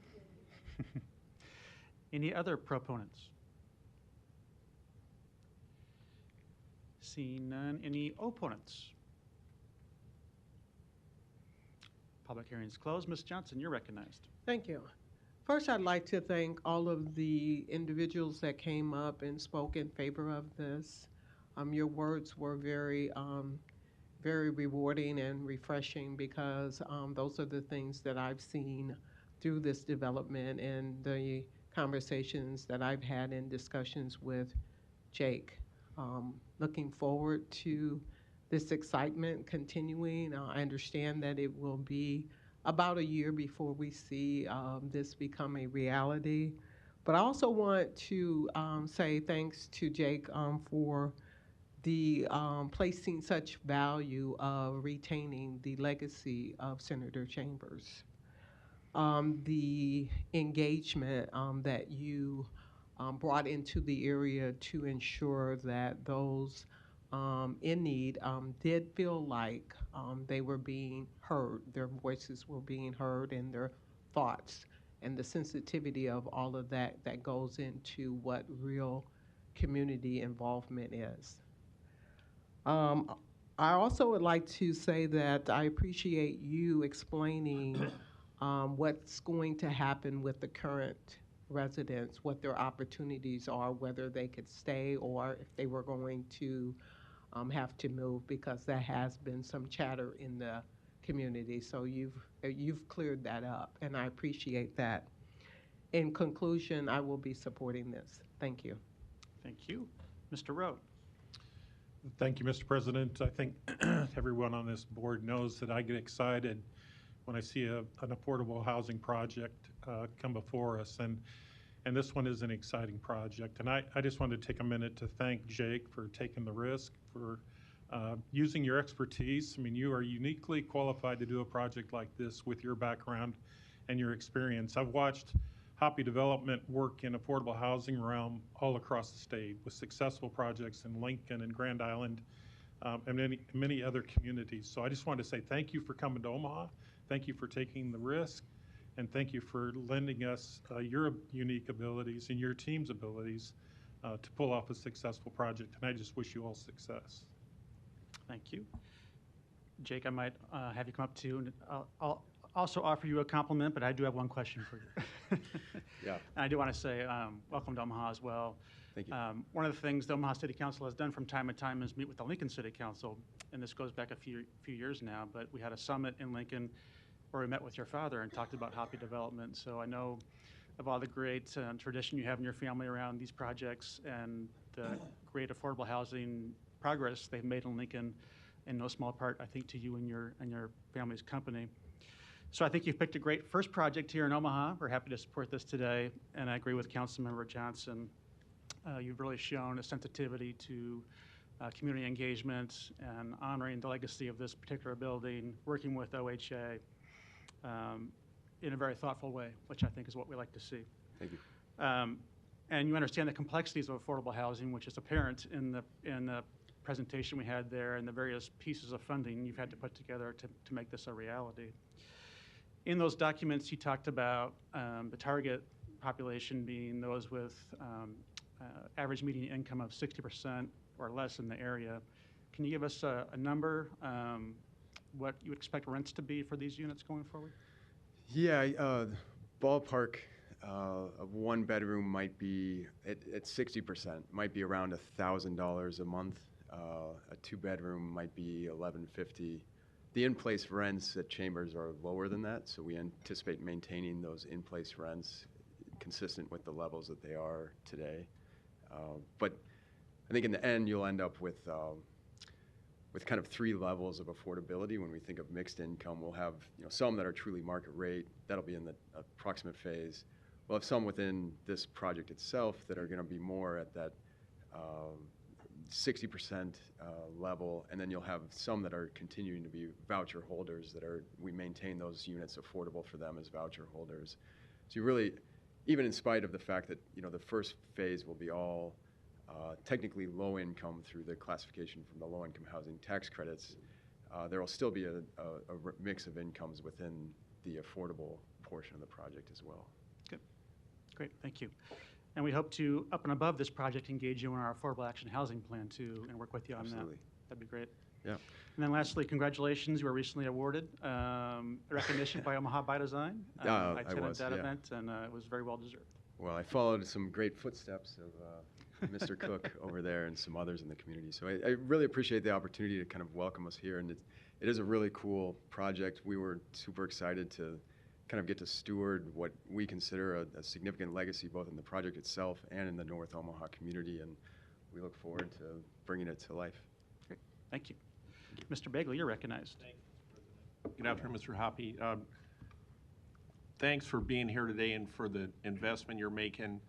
Any other proponents? Seeing none. Any opponents? Public hearing is closed. Ms. Johnson, you're recognized. Thank you. First, I'd like to thank all of the individuals that came up and spoke in favor of this. Your words were very rewarding and refreshing because those are the things that I've seen through this development and the conversations that I've had in discussions with Jake. Looking forward to this excitement continuing. I understand that it will be about a year before we see this become a reality. But I also want to say thanks to Jake for the placing such value of retaining the legacy of Senator Chambers. The engagement that you brought into the area to ensure that those in need did feel like they were being heard, their voices were being heard, and their thoughts, and the sensitivity of all of that that goes into what real community involvement is. I also would like to say that I appreciate you explaining what's going to happen with the current residents, what their opportunities are, whether they could stay or if they were going to have to move, because there has been some chatter in the community. So you've cleared that up, and I appreciate that. In conclusion, I will be supporting this. Thank you. Thank you. Mr. Rowe. Thank you, Mr. President. I think everyone on this board knows that I get excited when I see an affordable housing project come before us, and this one is an exciting project. And I just wanted to take a minute to thank Jake for taking the risk, for using your expertise. I mean, you are uniquely qualified to do a project like this with your background and your experience. I've watched Hoppy Development work in affordable housing realm all across the state with successful projects in Lincoln and Grand Island and many other communities. So I just wanted to say thank you for coming to Omaha. Thank you for taking the risk, and thank you for lending us your unique abilities and your team's abilities to pull off a successful project. And I just wish you all success. Thank you. Jake, I might have you come up too, and I'll also offer you a compliment, but I do have one question for you. Yeah. And I do want to say welcome to Omaha as well. Thank you. One of the things the Omaha City Council has done from time to time is meet with the Lincoln City Council, and this goes back a few years now, but we had a summit in Lincoln where we met with your father and talked about Hoppy Development. So I know of all the great tradition you have in your family around these projects and the great affordable housing progress they've made in Lincoln, in no small part, I think, to you and your family's company. So I think you've picked a great first project here in Omaha. We're happy to support this today, and I agree with Councilmember Johnson. You've really shown a sensitivity to community engagement and honoring the legacy of this particular building, working with OHA in a very thoughtful way, which I think is what we like to see. Thank you. And you understand the complexities of affordable housing, which is apparent in the presentation we had there and the various pieces of funding you've had to put together to make this a reality. In those documents, you talked about the target population being those with average median income of 60% or less in the area. Can you give us a number, what you expect rents to be for these units going forward? Yeah, ballpark of one bedroom might be, at 60%, might be around $1,000 a month. A two bedroom might be $1,150. The in-place rents at Chambers are lower than that, so we anticipate maintaining those in-place rents consistent with the levels that they are today. But I think in the end, you'll end up with with kind of 3 levels of affordability. When we think of mixed income, we'll have some that are truly market rate. That'll be in the approximate phase. We'll have some within this project itself that are going to be more at that 60% level, and then you'll have some that are continuing to be voucher holders we maintain those units affordable for them as voucher holders. So you really, even in spite of the fact that the first phase will be all technically low income through the classification from the low income housing tax credits, there will still be a mix of incomes within the affordable portion of the project as well. Good. Great, thank you. And we hope to, up and above this project, engage you in our Affordable Action Housing Plan too, and work with you on Absolutely. that. That'd be great. Yeah. And then lastly, congratulations, you were recently awarded recognition by Omaha by Design. I attended that event, and it was very well deserved. Well, I followed some great footsteps of Mr. Cook over there and some others in the community. So I really appreciate the opportunity to kind of welcome us here. And it is a really cool project. We were super excited to kind of get to steward what we consider a significant legacy, both in the project itself and in the North Omaha community. And we look forward to bringing it to life. Great. Thank you. Mr. Bagley, you're recognized. Good afternoon, Mr. Hoppy. Thanks for being here today and for the investment you're making.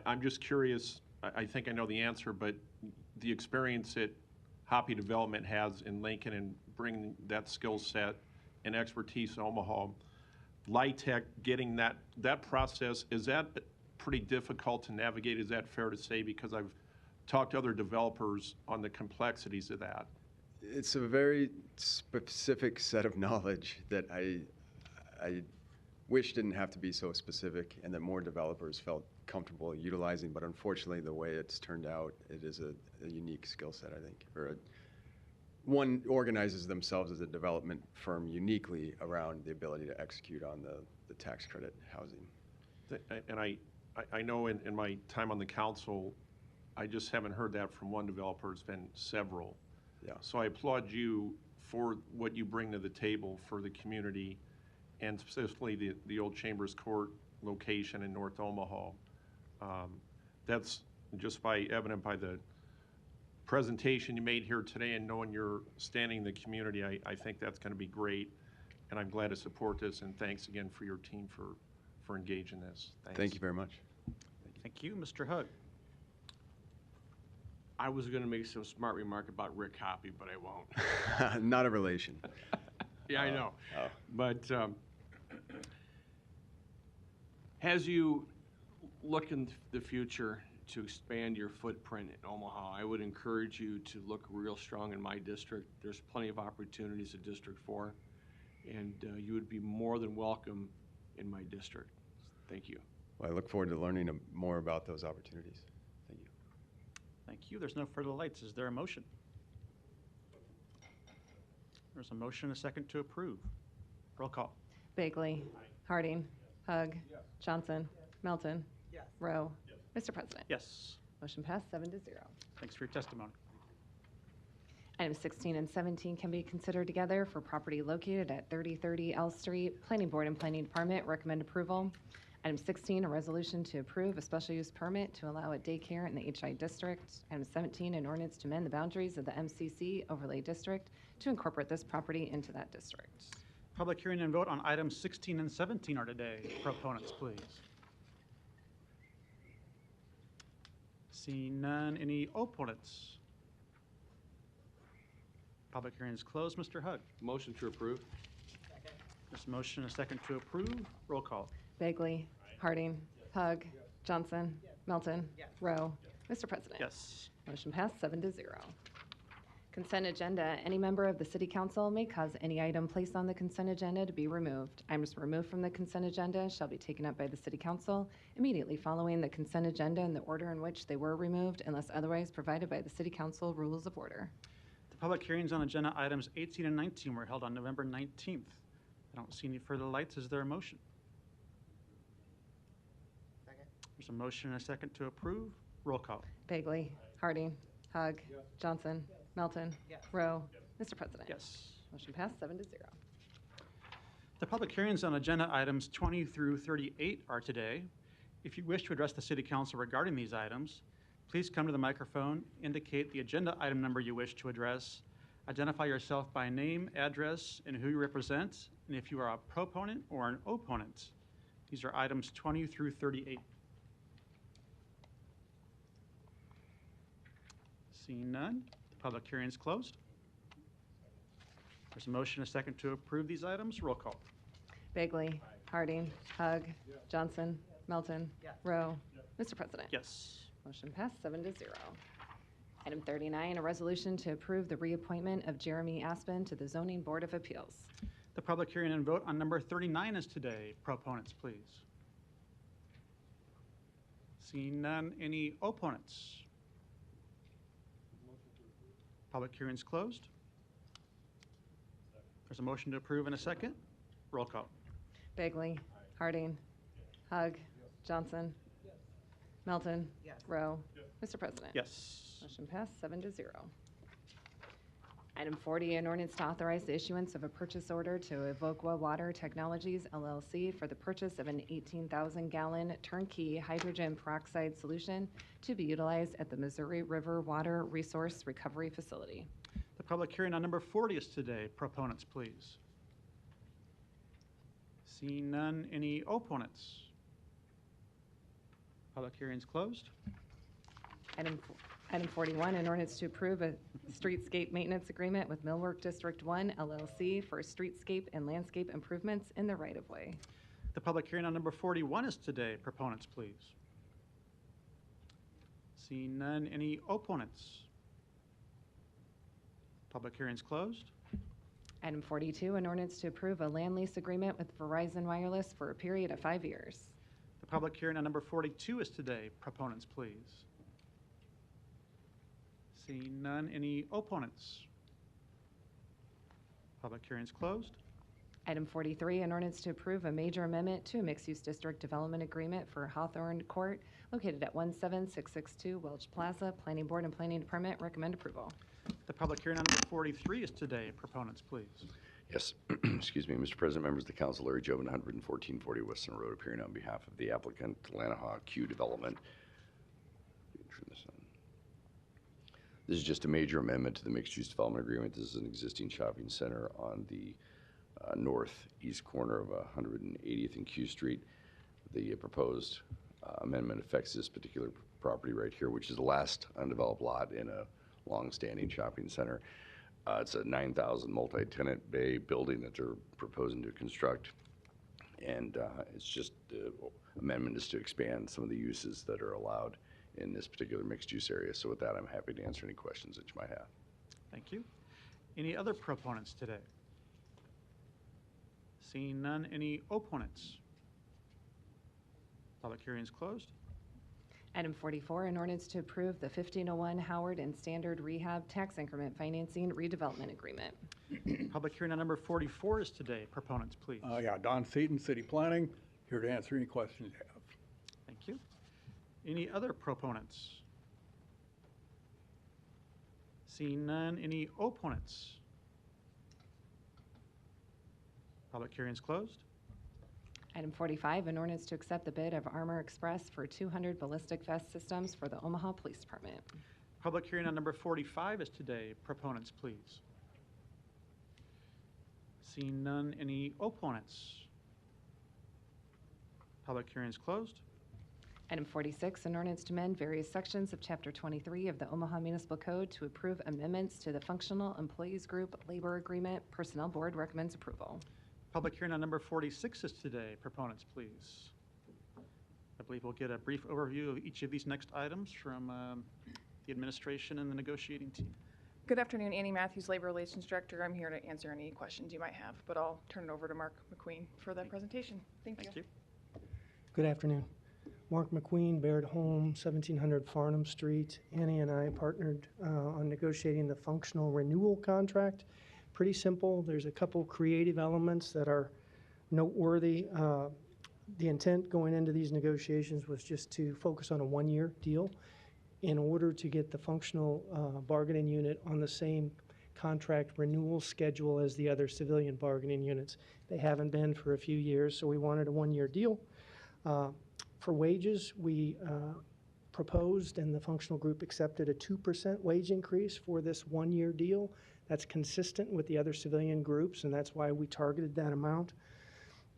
I'm just curious, I think I know the answer, but the experience that Hoppy Development has in Lincoln and bringing that skill set and expertise to Omaha, LIHTC, getting that process, is that pretty difficult to navigate? Is that fair to say? Because I've talked to other developers on the complexities of that. It's a very specific set of knowledge that I wish didn't have to be so specific and that more developers felt comfortable utilizing, but unfortunately the way it's turned out, it is a unique skill set, I think. One organizes themselves as a development firm uniquely around the ability to execute on the tax credit housing. And I know in my time on the council, I just haven't heard that from one developer. It's been several. Yeah. So I applaud you for what you bring to the table for the community, and specifically the old Chambers Court location in North Omaha. That's just evident by the presentation you made here today, and knowing you're standing in the community, I think that's going to be great, and I'm glad to support this, and thanks again for your team for engaging this. Thanks. Thank you very much. Thank you. Mr. Hug. I was going to make some smart remark about Rick Hoppy, but I won't. Not a relation. Yeah, I know. But as you look in the future to expand your footprint in Omaha, I would encourage you to look real strong in my district. There's plenty of opportunities in District 4, and you would be more than welcome in my district. Thank you. Well, I look forward to learning more about those opportunities. Thank you. Thank you. There's no further lights. Is there a motion? There's a motion, a second to approve. Roll call. Bagley. Harding. Hug. Johnson. Melton. Rowe. Mr. President. Yes. Motion passed 7-0. Thanks for your testimony. Items 16 and 17 can be considered together for property located at 3030 L Street. Planning Board and Planning Department recommend approval. Item 16, a resolution to approve a special use permit to allow a daycare in the HI district. Item 17, an ordinance to amend the boundaries of the MCC overlay district to incorporate this property into that district. Public hearing and vote on items 16 and 17 are today. Proponents, please. Seeing none, any opponents? Public hearing is closed. Mr. Hug. Motion to approve. There's a motion, a second to approve. Roll call. Bagley. Harding. Hug. Johnson. Melton. Rowe. Mr. President. Yes. Motion passed 7-0. Consent agenda. Any member of the City Council may cause any item placed on the consent agenda to be removed. Items removed from the consent agenda shall be taken up by the City Council immediately following the consent agenda in the order in which they were removed, unless otherwise provided by the City Council Rules of Order. The public hearings on agenda items 18 and 19 were held on November 19th. I don't see any further lights. Is there a motion? Second. There's a motion and a second to approve. Roll call. Bagley. Harding. Hug. Johnson. Melton. Rowe. Mr. President. Yes. Motion passed 7-0. The public hearings on agenda items 20 through 38 are today. If you wish to address the City Council regarding these items, please come to the microphone, indicate the agenda item number you wish to address, Identify yourself by name, address, and who you represent, and if you are a proponent or an opponent. These are items 20 through 38. Seeing none, the public hearing is closed. There's a motion, a second to approve these items. Roll call. Bagley. Harding. Hug. Johnson. Melton. Rowe. Mr. President. Yes. Motion passed 7-0. Item 39, a resolution to approve the reappointment of Jeremy Aspen to the Zoning Board of Appeals. The public hearing and vote on number 39 is today. Proponents, please. Seeing none, any opponents? Public hearing is closed. There's a motion to approve in a second. Roll call. Bagley. Harding. Hug. Johnson. Melton. Rowe. Mr. President. Yes. Motion passed 7-0. Item 40, an ordinance to authorize the issuance of a purchase order to Evoqua Water Technologies LLC for the purchase of an 18,000-gallon turnkey hydrogen peroxide solution to be utilized at the Missouri River Water Resource Recovery Facility. The public hearing on number 40 is today. Proponents, please. Seeing none, any opponents? Public hearing is closed. Item 41, an ordinance to approve a streetscape maintenance agreement with Millwork District 1 LLC for streetscape and landscape improvements in the right-of-way. The public hearing on number 41 is today. Proponents, please. Seeing none, any opponents? Public hearing is closed. Item 42, an ordinance to approve a land lease agreement with Verizon Wireless for a period of 5 years. The public hearing on number 42 is today. Proponents, please. Seeing none, any opponents? Public hearing is closed. Item 43, an ordinance to approve a major amendment to a mixed-use district development agreement for Hawthorne Court located at 17662 Welch Plaza. Planning Board and Planning Department recommend approval. The public hearing on number 43 is today. Proponents, please. Yes, excuse me, Mr. President, members of the council, Larry Jobin, 11440 Western Road, appearing on behalf of the applicant, Lanahaw Q Development. Turn this on. This is just a major amendment to the mixed-use development agreement. This is an existing shopping center on the northeast corner of 180th and Q Street. The proposed amendment affects this particular property right here, which is the last undeveloped lot in a long-standing shopping center. It's a 9,000 multi-tenant bay building that they're proposing to construct. And it's just, the amendment is to expand some of the uses that are allowed in this particular mixed-use area. So with that, I'm happy to answer any questions that you might have. Thank you. Any other proponents today? Seeing none, any opponents? Public hearing is closed. Item 44, an ordinance to approve the 1501 Howard and Standard Rehab Tax Increment Financing Redevelopment Agreement. Public hearing on number 44 is today. Proponents, please. Yeah, Don Seaton, City Planning, here to answer any questions you have. Thank you. Any other proponents? Seeing none, any opponents? Public hearing is closed. Item 45, an ordinance to accept the bid of Armor Express for 200 ballistic vest systems for the Omaha Police Department. Public hearing on number 45 is today. Proponents, please. Seeing none, any opponents? Public hearing is closed. Item 46, an ordinance to amend various sections of Chapter 23 of the Omaha Municipal Code to approve amendments to the Functional Employees Group Labor Agreement. Personnel Board recommends approval. Public hearing on number 46 is today. Proponents, please. I believe we'll get a brief overview of each of these next items from the administration and the negotiating team. Good afternoon, Annie Matthews, Labor Relations Director. I'm here to answer any questions you might have, but I'll turn it over to Mark McQueen for the presentation. Thank you. Good afternoon. Mark McQueen, Baird Home, 1700 Farnham Street. Annie and I partnered on negotiating the functional renewal contract. Pretty simple. There's a couple creative elements that are noteworthy. The intent going into these negotiations was just to focus on a one-year deal in order to get the functional bargaining unit on the same contract renewal schedule as the other civilian bargaining units. They haven't been for a few years, so we wanted a one-year deal. For wages, we proposed and the functional group accepted a 2% wage increase for this one-year deal. That's consistent with the other civilian groups, and that's why we targeted that amount.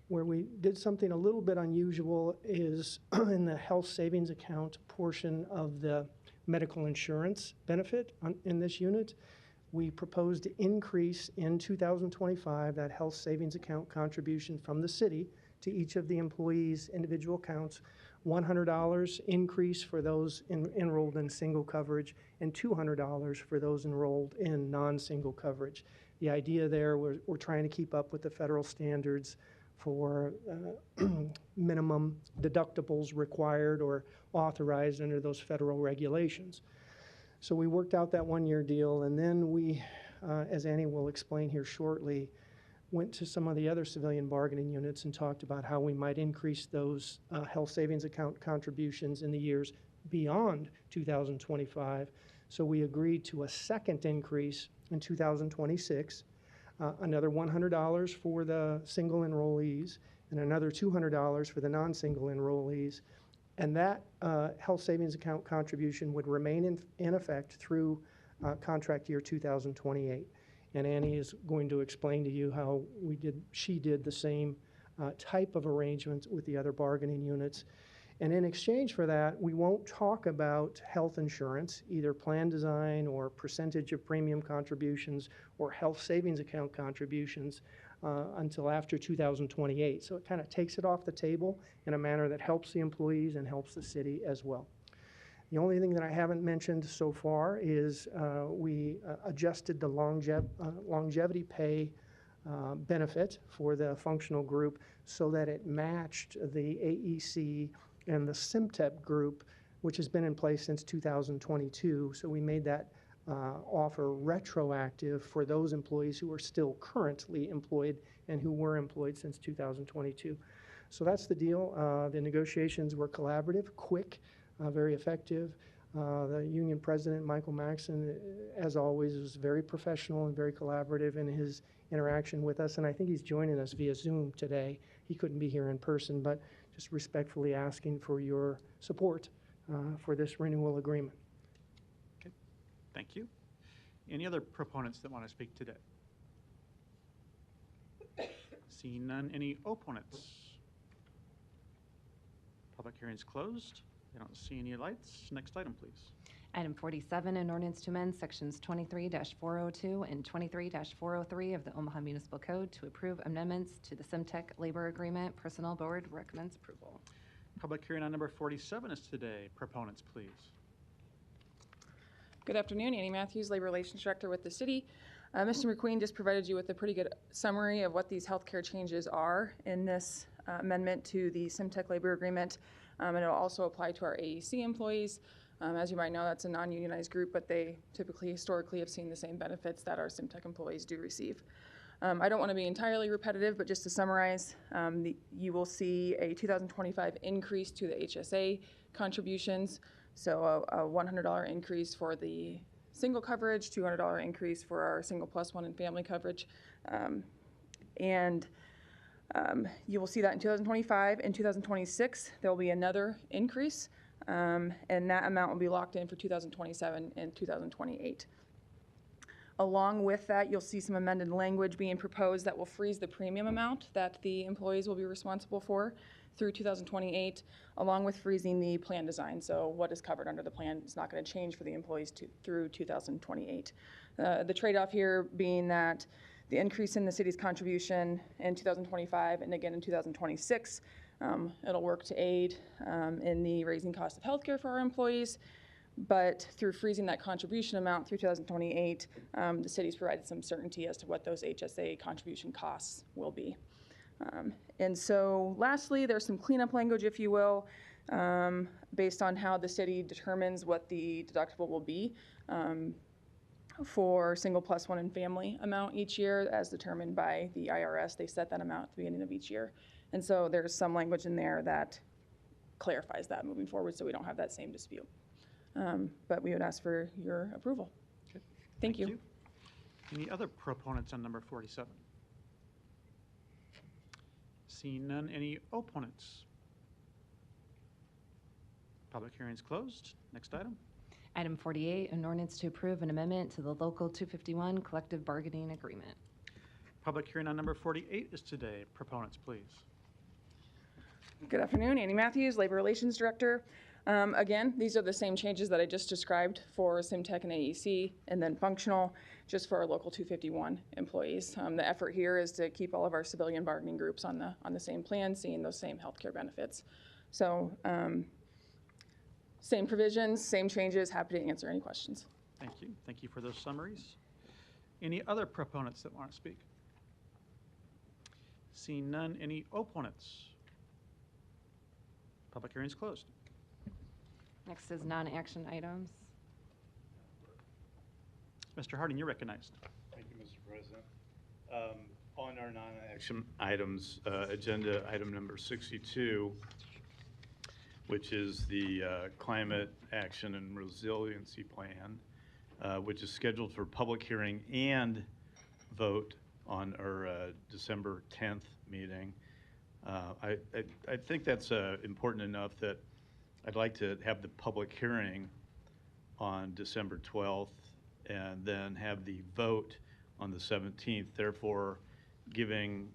Where we did something a little bit unusual is in the health savings account portion of the medical insurance benefit in this unit. We proposed to increase in 2025 that health savings account contribution from the city to each of the employees' individual accounts, $100 increase for those enrolled in single coverage, and $200 for those enrolled in non-single coverage. The idea there, we're trying to keep up with the federal standards for minimum deductibles required or authorized under those federal regulations. So we worked out that one-year deal, and then we, as Annie will explain here shortly, went to some of the other civilian bargaining units and talked about how we might increase those health savings account contributions in the years beyond 2025. So we agreed to a second increase in 2026, another $100 for the single enrollees, and another $200 for the non-single enrollees. And that health savings account contribution would remain in effect through contract year 2028. And Annie is going to explain to you how she did the same type of arrangement with the other bargaining units. And in exchange for that, we won't talk about health insurance, either plan design or percentage of premium contributions or health savings account contributions until after 2028. So it kind of takes it off the table in a manner that helps the employees and helps the city as well. The only thing that I haven't mentioned so far is we adjusted the longevity pay benefit for the functional group so that it matched the AEC and the SIMTEP group, which has been in place since 2022. So we made that offer retroactive for those employees who are still currently employed and who were employed since 2022. So that's the deal. The negotiations were collaborative, quick, very effective. The union president, Michael Maxson, as always, was very professional and very collaborative in his interaction with us. And I think he's joining us via Zoom today. He couldn't be here in person, but just respectfully asking for your support for this renewal agreement. Okay, thank you. Any other proponents that want to speak today? Seeing none, any opponents? Public hearing's closed. I don't see any lights. Next item, please. Item 47, an ordinance to amend sections 23-402 and 23-403 of the Omaha Municipal Code to approve amendments to the SIMTEC labor agreement. Personnel Board recommends approval. Public hearing on number 47 is today. Proponents, please. Good afternoon, Annie Matthews, Labor Relations Director with the city. Mr. McQueen just provided you with a pretty good summary of what these healthcare changes are in this amendment to the SIMTEC labor agreement. And it'll also apply to our AEC employees. As you might know, that's a non-unionized group, but they typically historically have seen the same benefits that our SIMTEC employees do receive. I don't want to be entirely repetitive, but just to summarize, you will see a 2025 increase to the HSA contributions. So a $100 increase for the single coverage, $200 increase for our single plus one and family coverage. You will see that in 2025. In 2026, there will be another increase, and that amount will be locked in for 2027 and 2028. Along with that, you'll see some amended language being proposed that will freeze the premium amount that the employees will be responsible for through 2028, along with freezing the plan design. So what is covered under the plan is not going to change for the employees through 2028. The trade-off here being that the increase in the city's contribution in 2025 and again in 2026, it'll work to aid in the raising cost of healthcare for our employees. But through freezing that contribution amount through 2028, the city's provided some certainty as to what those HSA contribution costs will be. And so lastly, there's some cleanup language, if you will, based on how the city determines what the deductible will be for single plus one and family amount each year as determined by the IRS. They set that amount at the beginning of each year. And so there's some language in there that clarifies that moving forward so we don't have that same dispute. But we would ask for your approval. Okay. Thank you. Any other proponents on number 47? Seeing none, any opponents? Public hearing is closed. Next item. Item 48, an ordinance to approve an amendment to the Local 251 collective bargaining agreement. Public hearing on number 48 is today. Proponents, please. Good afternoon, Annie Matthews, Labor Relations Director. Again, these are the same changes that I just described for Simtech and AEC, and then functional, just for our Local 251 employees. The effort here is to keep all of our civilian bargaining groups on the same plan, seeing those same healthcare benefits. So, same provisions, same changes. Happy to answer any questions. Thank you. Thank you for those summaries. Any other proponents that want to speak? Seeing none, any opponents? Public hearing is closed. Next is non-action items. Mr. Harding, you're recognized. Thank you, Mr. President. On our non-action items, agenda item number 62, which is the Climate Action and Resiliency Plan, which is scheduled for public hearing and vote on our December 10th meeting. I think that's important enough that I'd like to have the public hearing on December 12th and then have the vote on the 17th, therefore giving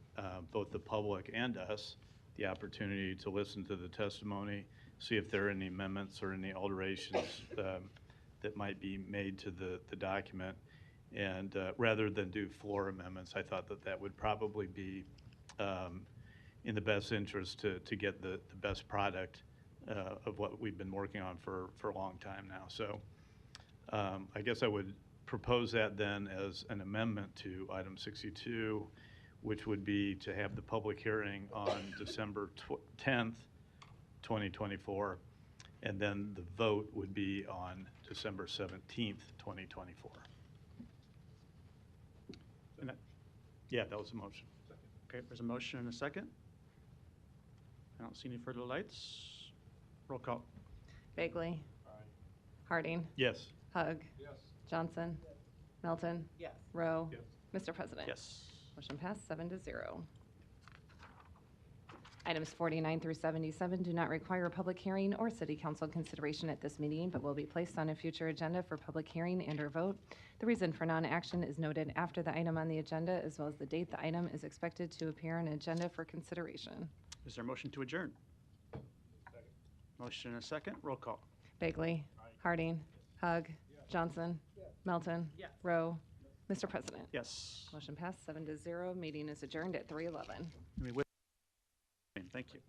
both the public and us the opportunity to listen to the testimony, see if there are any amendments or any alterations that might be made to the document. And rather than do floor amendments, I thought that that would probably be in the best interest to get the best product of what we've been working on for a long time now. So I guess I would propose that then as an amendment to item 62, which would be to have the public hearing on December 10th, 2024, and then the vote would be on December 17th, 2024. Yeah, that was the motion. Okay, there's a motion and a second. I don't see any further lights. Roll call. Bagley. Harding. Yes. Hug. Johnson. Melton. Yes. Rowe. Mr. President. Yes. Motion passed 7-0. Items 49 through 77 do not require a public hearing or city council consideration at this meeting, but will be placed on a future agenda for public hearing and or vote. The reason for non-action is noted after the item on the agenda, as well as the date the item is expected to appear on agenda for consideration. Is there a motion to adjourn? Motion and a second. Roll call. Bagley. Harding. Hug. Johnson. Melton. Rowe. Mr. President. Yes. Motion passed 7-0. Meeting is adjourned at 3:11. Thank you.